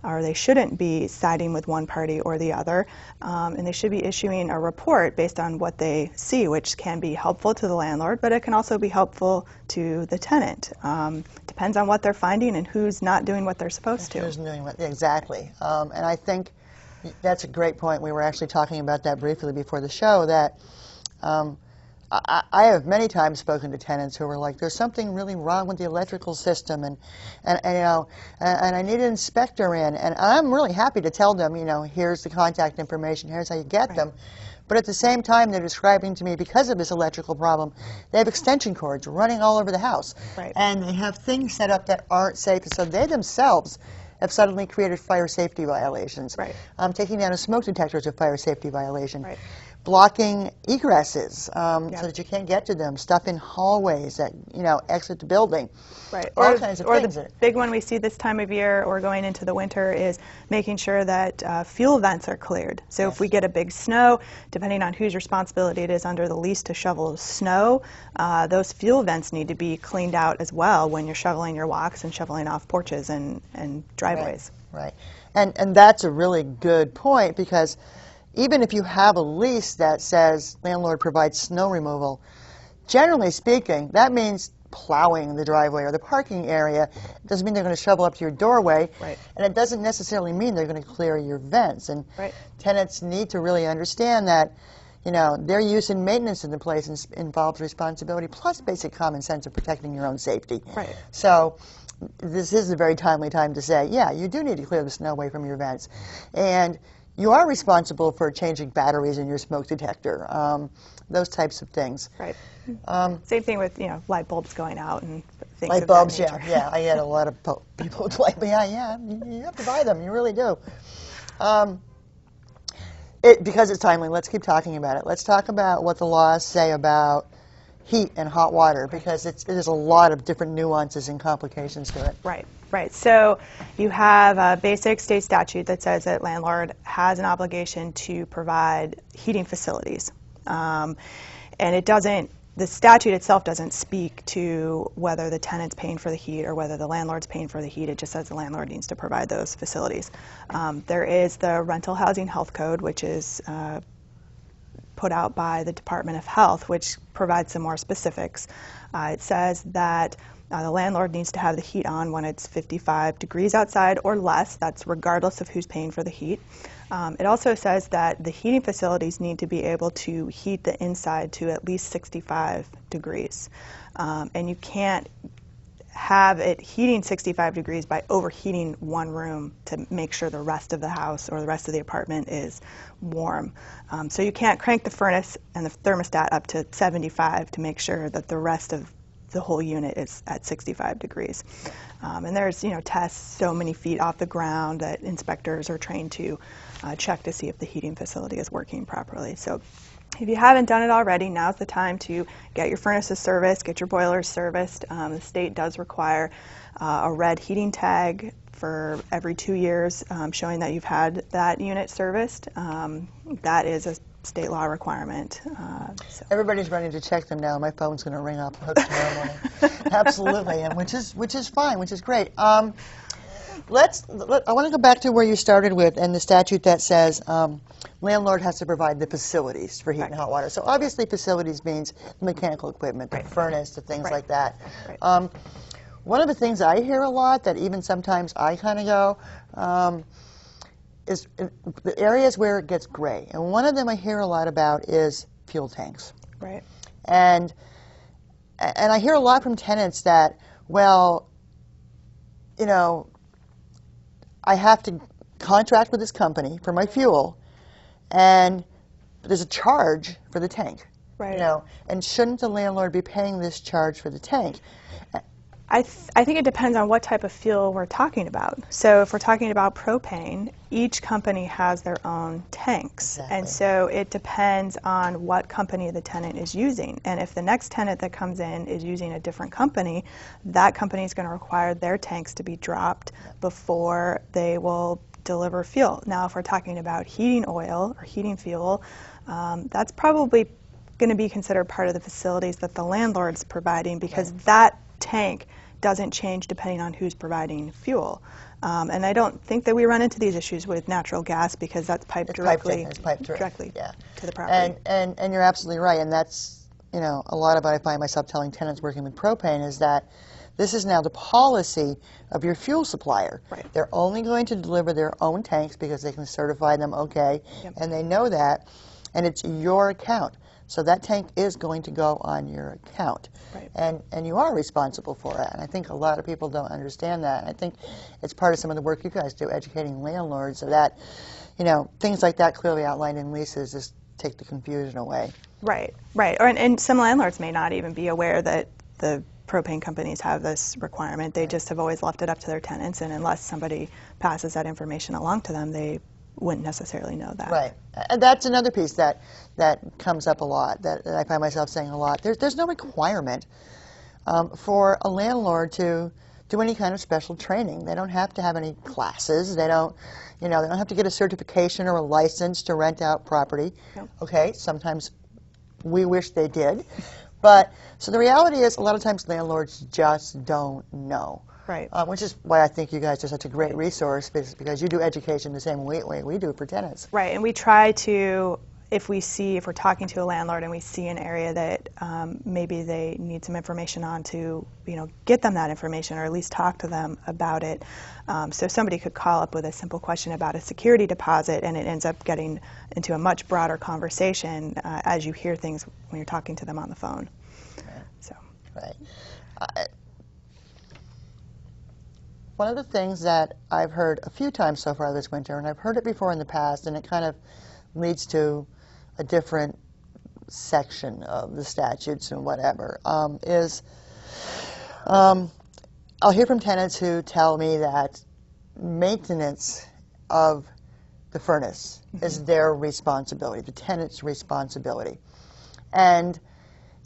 or they shouldn't be siding with one party or the other, and they should be issuing a report based on what they see, which can be helpful to the landlord, but it can also be helpful to the tenant. Depends on what they're finding and who's not doing what they're supposed to. Who's doing what, exactly. And I think that's a great point. We were actually talking about that briefly before the show, that I have many times spoken to tenants who were like, there's something really wrong with the electrical system, and I need an inspector in, and I'm really happy to tell them, here's the contact information, here's how you get them. But at the same time, they're describing to me, because of this electrical problem, they have extension cords running all over the house. And they have things set up that aren't safe, so they themselves have suddenly created fire safety violations. Taking down a smoke detector is a fire safety violation. Blocking egresses so that you can't get to them, stuff in hallways that exit the building. All kinds of things. The big one we see this time of year or going into the winter is making sure that fuel vents are cleared. So if we get a big snow, depending on whose responsibility it is under the lease to shovel snow, those fuel vents need to be cleaned out as well when you're shoveling your walks and shoveling off porches and driveways. And that's a really good point, because even if you have a lease that says landlord provides snow removal, generally speaking, that means plowing the driveway or the parking area. It doesn't mean they're going to shovel up to your doorway, and it doesn't necessarily mean they're going to clear your vents. And tenants need to really understand that their use and maintenance of the place involves responsibility plus basic common sense of protecting your own safety. So this is a very timely time to say, yeah, you do need to clear the snow away from your vents. And you are responsible for changing batteries in your smoke detector, those types of things. Same thing with light bulbs going out and things. Light bulbs, yeah. I had a lot of people who like, you have to buy them. You really do. Because it's timely, let's keep talking about it. Let's talk about what the laws say about heat and hot water, because there's a lot of different nuances and complications to it. Right. So you have a basic state statute that says that landlord has an obligation to provide heating facilities. And the statute itself doesn't speak to whether the tenant's paying for the heat or whether the landlord's paying for the heat. It just says the landlord needs to provide those facilities. There is the Rental Housing Health Code, which is put out by the Department of Health, which provides some more specifics. It says that the landlord needs to have the heat on when it's 55 degrees outside or less. That's regardless of who's paying for the heat. It also says that the heating facilities need to be able to heat the inside to at least 65 degrees. And you can't have it heating 65 degrees by overheating one room to make sure the rest of the house or the rest of the apartment is warm. So you can't crank the furnace and the thermostat up to 75 to make sure that the rest of the whole unit is at 65 degrees. And there's tests so many feet off the ground that inspectors are trained to check to see if the heating facility is working properly. So if you haven't done it already, now's the time to get your furnaces serviced, get your boilers serviced. The state does require a red heating tag for every 2 years showing that you've had that unit serviced. That is a state law requirement. So. Everybody's running to check them now. My phone's going to ring up tomorrow morning. Absolutely, and which is fine, which is great. I want to go back to where you started with, and the statute that says landlord has to provide the facilities for heat and hot water. So obviously facilities means mechanical equipment, the furnace, the things like that. One of the things I hear a lot that even sometimes I kind of go, is the areas where it gets gray. And one of them I hear a lot about is fuel tanks. And I hear a lot from tenants that, well, I have to contract with this company for my fuel, and there's a charge for the tank. And shouldn't the landlord be paying this charge for the tank? I think it depends on what type of fuel we're talking about. So if we're talking about propane, each company has their own tanks. And so it depends on what company the tenant is using. And if the next tenant that comes in is using a different company, that company is going to require their tanks to be dropped before they will deliver fuel. Now, if we're talking about heating oil or heating fuel, that's probably going to be considered part of the facilities that the landlord's providing, because that tank doesn't change depending on who's providing fuel. And I don't think that we run into these issues with natural gas because that's piped directly Yeah. to the property. And you're absolutely right. And that's, a lot of what I find myself telling tenants working with propane is that this is now the policy of your fuel supplier. Right. They're only going to deliver their own tanks because they can certify them okay, Yep. and they know that, and it's your account. So that tank is going to go on your account. Right. And you are responsible for it. And I think a lot of people don't understand that. And I think it's part of some of the work you guys do, educating landlords so that, things like that clearly outlined in leases just take the confusion away. Right, right. And some landlords may not even be aware that the propane companies have this requirement. They just have always left it up to their tenants, and unless somebody passes that information along to them, they wouldn't necessarily know that. Right. And that's another piece that comes up a lot, that I find myself saying a lot. There's no requirement for a landlord to do any kind of special training. They don't have to have any classes. They don't have to get a certification or a license to rent out property. Nope. Okay, sometimes we wish they did. But, so the reality is a lot of times landlords just don't know. Right. Which is why I think you guys are such a great resource, because you do education the same way we do for tenants. Right, and we try to, if we're talking to a landlord and we see an area that maybe they need some information on, to get them that information or at least talk to them about it. So somebody could call up with a simple question about a security deposit, and it ends up getting into a much broader conversation as you hear things when you're talking to them on the phone. Right. So. Right. One of the things that I've heard a few times so far this winter, and I've heard it before in the past, and it kind of leads to a different section of the statutes and whatever, is I'll hear from tenants who tell me that maintenance of the furnace is their responsibility, the tenant's responsibility. And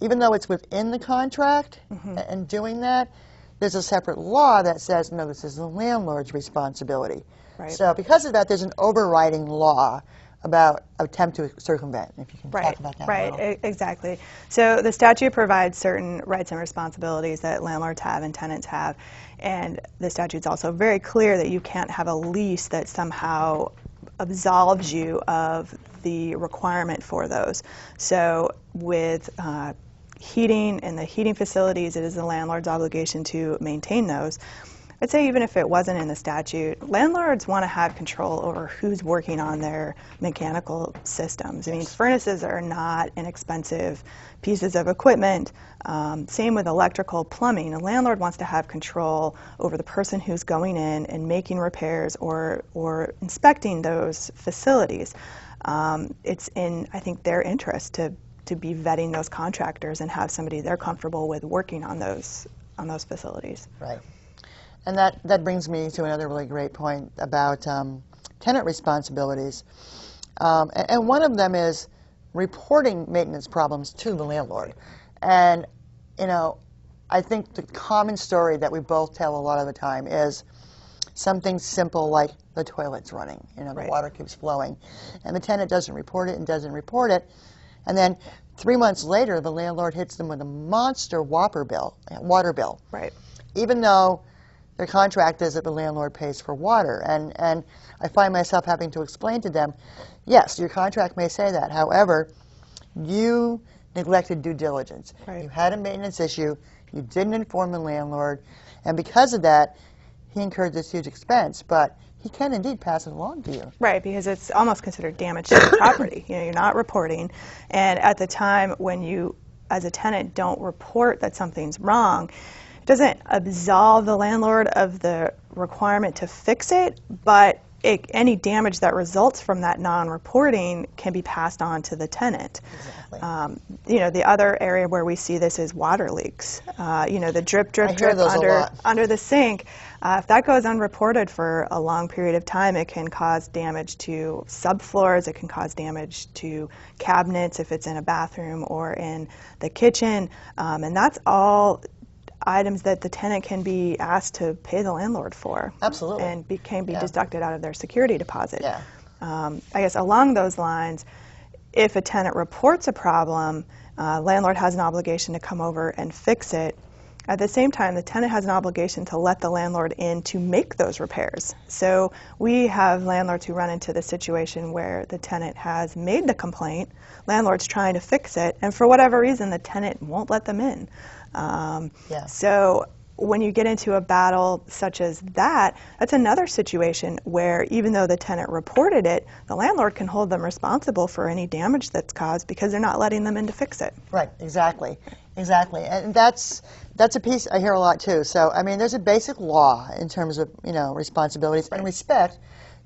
even though it's within the contract and doing that, there's a separate law that says, no, this is the landlord's responsibility. Right. So because of that, there's an overriding law about attempt to circumvent. If you can talk about that a little. Exactly. So the statute provides certain rights and responsibilities that landlords have and tenants have, and the statute's also very clear that you can't have a lease that somehow absolves you of the requirement for those. So with heating and the heating facilities, it is the landlord's obligation to maintain those. I'd say even if it wasn't in the statute, landlords want to have control over who's working on their mechanical systems. I mean, furnaces are not inexpensive pieces of equipment. Same with electrical, plumbing. A landlord wants to have control over the person who's going in and making repairs or inspecting those facilities. It's in, I think, their interest to be vetting those contractors and have somebody they're comfortable with working on those facilities. Right. And that brings me to another really great point about tenant responsibilities. And one of them is reporting maintenance problems to the landlord. And, I think the common story that we both tell a lot of the time is something simple like the toilet's running, the water keeps flowing. And the tenant doesn't report it and doesn't report it. And then 3 months later, the landlord hits them with a monster water bill. Right. Even though their contract is that the landlord pays for water. And I find myself having to explain to them, yes, your contract may say that. However, you neglected due diligence. Right. You had a maintenance issue. You didn't inform the landlord. And because of that, he incurred this huge expense. But he can indeed pass it along to you. Right, because it's almost considered damage to the property. You're not reporting. And at the time when you, as a tenant, don't report that something's wrong, it doesn't absolve the landlord of the requirement to fix it, but any damage that results from that non-reporting can be passed on to the tenant. Exactly. The other area where we see this is water leaks. The drip under the sink. If that goes unreported for a long period of time, it can cause damage to subfloors. It can cause damage to cabinets if it's in a bathroom or in the kitchen, and that's all items that the tenant can be asked to pay the landlord for. Absolutely. And can be deducted out of their security deposit. Yeah. I guess along those lines, if a tenant reports a problem, landlord has an obligation to come over and fix it. At the same time, the tenant has an obligation to let the landlord in to make those repairs. So we have landlords who run into the situation where the tenant has made the complaint, landlord's trying to fix it, and for whatever reason, the tenant won't let them in. So when you get into a battle such as that, that's another situation where even though the tenant reported it, the landlord can hold them responsible for any damage that's caused because they're not letting them in to fix it. Right, exactly. Exactly. And that's a piece I hear a lot too. So, I mean, there's a basic law in terms of, responsibilities and respect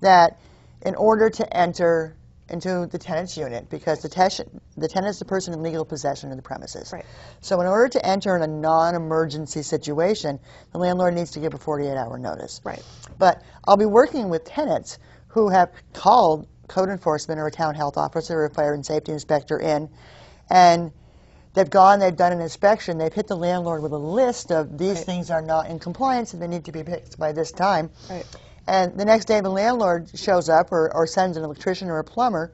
that in order to enter into the tenant's unit, because the tenant is the person in legal possession of the premises. Right. So in order to enter in a non-emergency situation, the landlord needs to give a 48-hour notice. Right. But I'll be working with tenants who have called code enforcement or a town health officer or a fire and safety inspector in, and they've done an inspection, they've hit the landlord with a list of these things are not in compliance and they need to be fixed by this time. Right. And the next day the landlord shows up or sends an electrician or a plumber,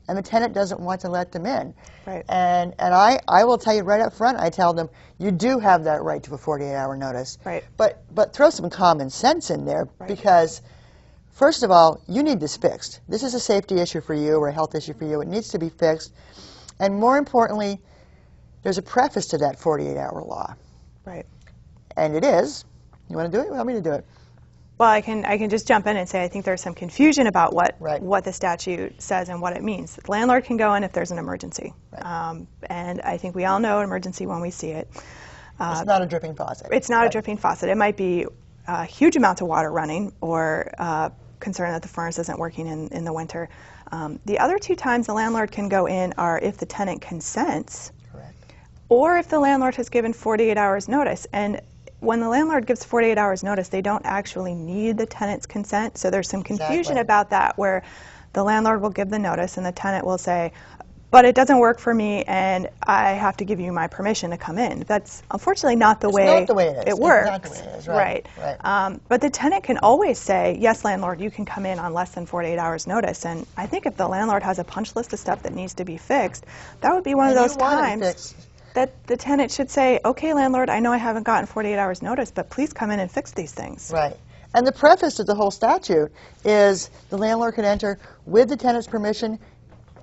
and the tenant doesn't want to let them in. Right. And I will tell you right up front, I tell them, you do have that right to a 48-hour notice. Right. But throw some common sense in there, because first of all, you need this fixed. This is a safety issue for you or a health issue for you. It needs to be fixed. And more importantly, there's a preface to that 48-hour law. Right. And it is, you want to do it? You want me to do it? Well, I can just jump in and say I think there's some confusion about what the statute says and what it means. The landlord can go in if there's an emergency. Right. And I think we all know an emergency when we see it. It's not a dripping faucet. It's not a dripping faucet. It might be huge amounts of water running or concern that the furnace isn't working in the winter. The other two times the landlord can go in are if the tenant consents. Correct. Or if the landlord has given 48 hours notice. And when the landlord gives 48 hours notice, they don't actually need the tenant's consent. So there's some confusion about that, where the landlord will give the notice and the tenant will say, but it doesn't work for me and I have to give you my permission to come in. That's unfortunately not the way it is. It works. It's not the way it is, right. But the tenant can always say, yes, landlord, you can come in on less than 48 hours notice. And I think if the landlord has a punch list of stuff that needs to be fixed, that would be one of those times that the tenant should say, okay, landlord, I know I haven't gotten 48 hours notice, but please come in and fix these things. Right. And the preface to the whole statute is the landlord can enter with the tenant's permission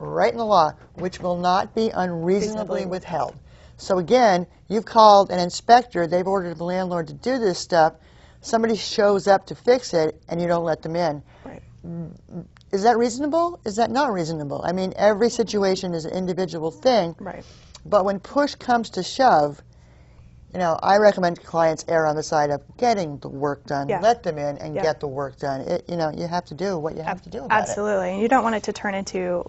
right in the law, which will not be unreasonably withheld. So again, you've called an inspector, they've ordered the landlord to do this stuff, somebody shows up to fix it, and you don't let them in. Right. Is that reasonable? Is that not reasonable? I mean, every situation is an individual thing. Right. But when push comes to shove, I recommend clients err on the side of getting the work done. Yeah. Let them in and get the work done. You have to do what you have to do about Absolutely. And you don't want it to turn into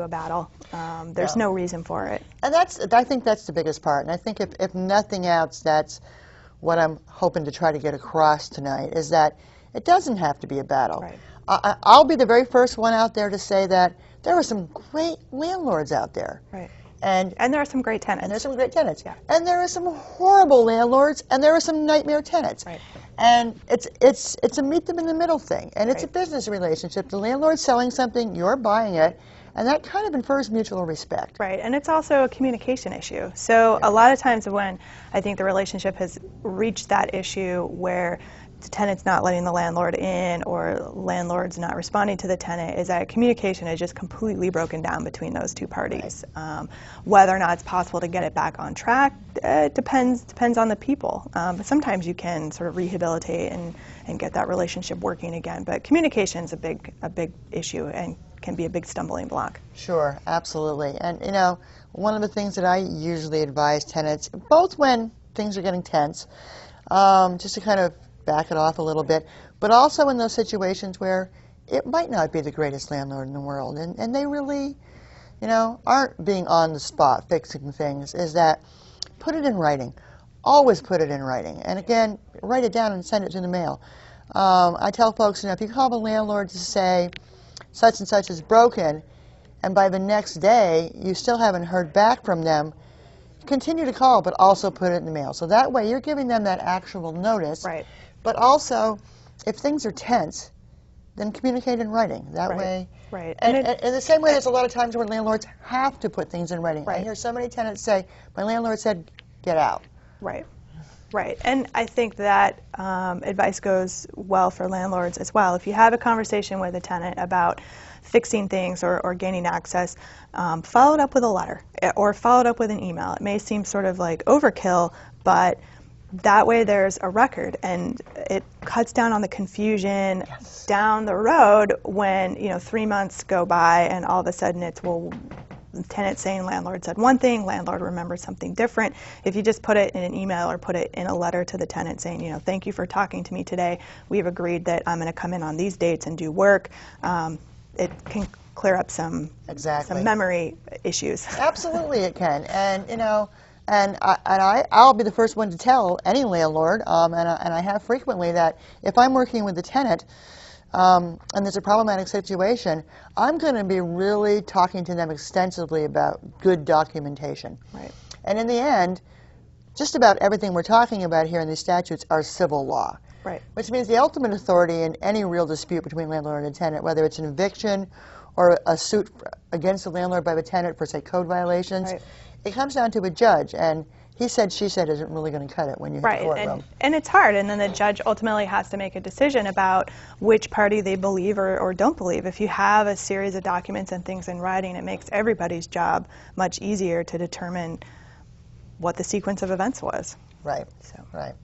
a battle. There's no reason for it. And I think that's the biggest part. And I think if nothing else, that's what I'm hoping to try to get across tonight, is that it doesn't have to be a battle. Right. I'll be the very first one out there to say that there are some great landlords out there. Right. And there are some great tenants. And there's some great tenants. Yeah. And there are some horrible landlords, and there are some nightmare tenants. Right. And it's a meet them in the middle thing. And it's a business relationship. The landlord's selling something, you're buying it, and that kind of infers mutual respect. Right. And it's also a communication issue. So a lot of times when I think the relationship has reached that issue where the tenant's not letting the landlord in or landlord's not responding to the tenant, is that communication is just completely broken down between those two parties. Right. Whether or not it's possible to get it back on track, it depends on the people. But sometimes you can sort of rehabilitate and get that relationship working again. But communication is a big issue and can be a big stumbling block. Sure, absolutely. And one of the things that I usually advise tenants, both when things are getting tense, just to kind of back it off a little bit, but also in those situations where it might not be the greatest landlord in the world, and they really, aren't being on the spot fixing things, is that put it in writing. Always put it in writing. And again, write it down and send it to the mail. I tell folks, if you call the landlord to say such and such is broken, and by the next day you still haven't heard back from them, continue to call, but also put it in the mail. So that way you're giving them that actual notice. Right. But also, if things are tense, then communicate in writing. That way. Right. And in the same way, there's a lot of times where landlords have to put things in writing. Right. I hear so many tenants say, my landlord said, get out. Right. Right, and I think that advice goes well for landlords as well. If you have a conversation with a tenant about fixing things or gaining access, follow it up with a letter or follow it up with an email. It may seem sort of like overkill, but that way there's a record, and it cuts down on the confusion down the road when 3 months go by and all of a sudden it's, well, tenant saying landlord said one thing, landlord remembers something different. If you just put it in an email or put it in a letter to the tenant saying, thank you for talking to me today. We've agreed that I'm going to come in on these dates and do work. It can clear up some memory issues. Absolutely, it can, and I'll be the first one to tell any landlord, and I have frequently, that if I'm working with the tenant and there's a problematic situation, I'm going to be really talking to them extensively about good documentation. Right. And in the end, just about everything we're talking about here in these statutes are civil law. Right. Which means the ultimate authority in any real dispute between landlord and tenant, whether it's an eviction or a suit against the landlord by the tenant for, say, code violations, right. It comes down to a judge, and he said, she said isn't really going to cut it when you hit the courtroom. And it's hard, and then the judge ultimately has to make a decision about which party they believe or don't believe. If you have a series of documents and things in writing, it makes everybody's job much easier to determine what the sequence of events was. Right, So. right.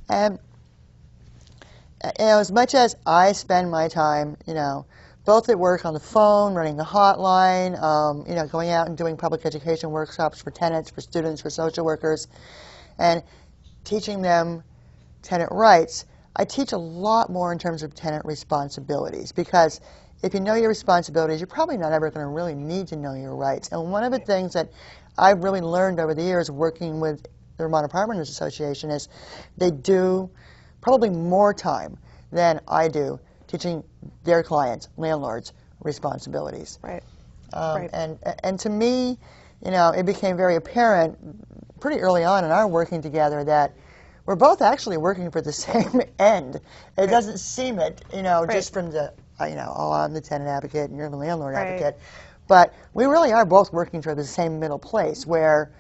And as much as I spend my time, both at work on the phone, running the hotline, going out and doing public education workshops for tenants, for students, for social workers, and teaching them tenant rights, I teach a lot more in terms of tenant responsibilities, because if you know your responsibilities, you're probably not ever going to really need to know your rights. And one of the things that I've really learned over the years working with the Vermont Apartment Owners Association is they do probably more time than I do teaching their clients, landlords, responsibilities. Right. Right. And to me, it became very apparent pretty early on in our working together that we're both actually working for the same end. It doesn't seem it, just from the, oh, I'm the tenant advocate and you're the landlord advocate. But we really are both working toward the same middle place where,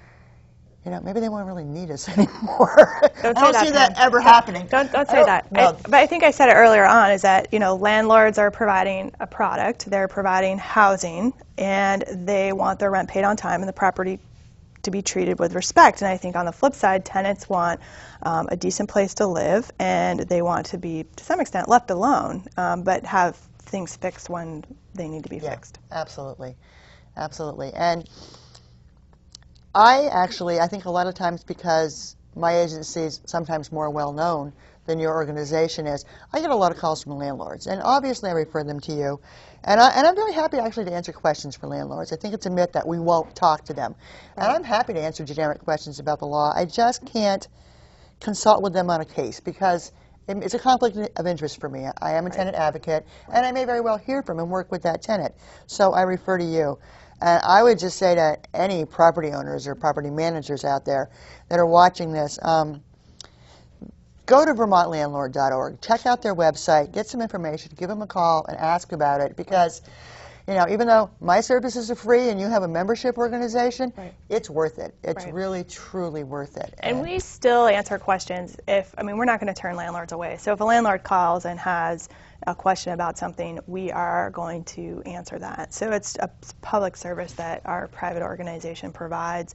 maybe they won't really need us anymore. I don't see that ever happening. Don't say that. No. But I think I said it earlier on, is that landlords are providing a product, they're providing housing, and they want their rent paid on time and the property to be treated with respect. And I think on the flip side, tenants want a decent place to live, and they want to be, to some extent, left alone, but have things fixed when they need to be fixed. Absolutely. Absolutely. And I think a lot of times, because my agency is sometimes more well-known than your organization is, I get a lot of calls from landlords. And obviously I refer them to you. And I'm very happy actually to answer questions for landlords. I think it's a myth that we won't talk to them. And I'm happy to answer generic questions about the law. I just can't consult with them on a case because it's a conflict of interest for me. I am a tenant advocate, and I may very well hear from and work with that tenant. So I refer to you. And I would just say to any property owners or property managers out there that are watching this, go to vermontlandlord.org, check out their website, get some information, give them a call and ask about it, because even though my services are free and you have a membership organization, it's worth it. It's really, truly worth it. And we still answer questions we're not going to turn landlords away. So if a landlord calls and has a question about something, we are going to answer that. So it's a public service that our private organization provides,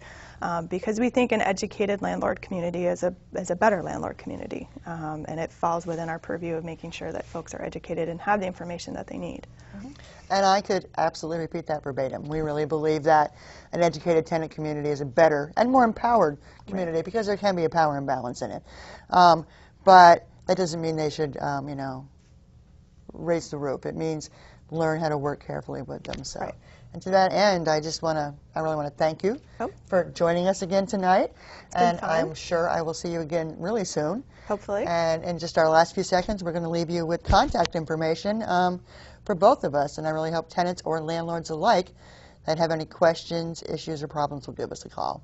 because we think an educated landlord community is a better landlord community, and it falls within our purview of making sure that folks are educated and have the information that they need. Mm-hmm. And I could absolutely repeat that verbatim. We really believe that an educated tenant community is a better and more empowered community, because there can be a power imbalance in it. But that doesn't mean they should, raise the roof. It means learn how to work carefully with them. So, and to that end, I really want to thank you for joining us again tonight. And I'm sure I will see you again really soon. Hopefully. And in just our last few seconds, we're going to leave you with contact information for both of us. And I really hope tenants or landlords alike that have any questions, issues, or problems will give us a call.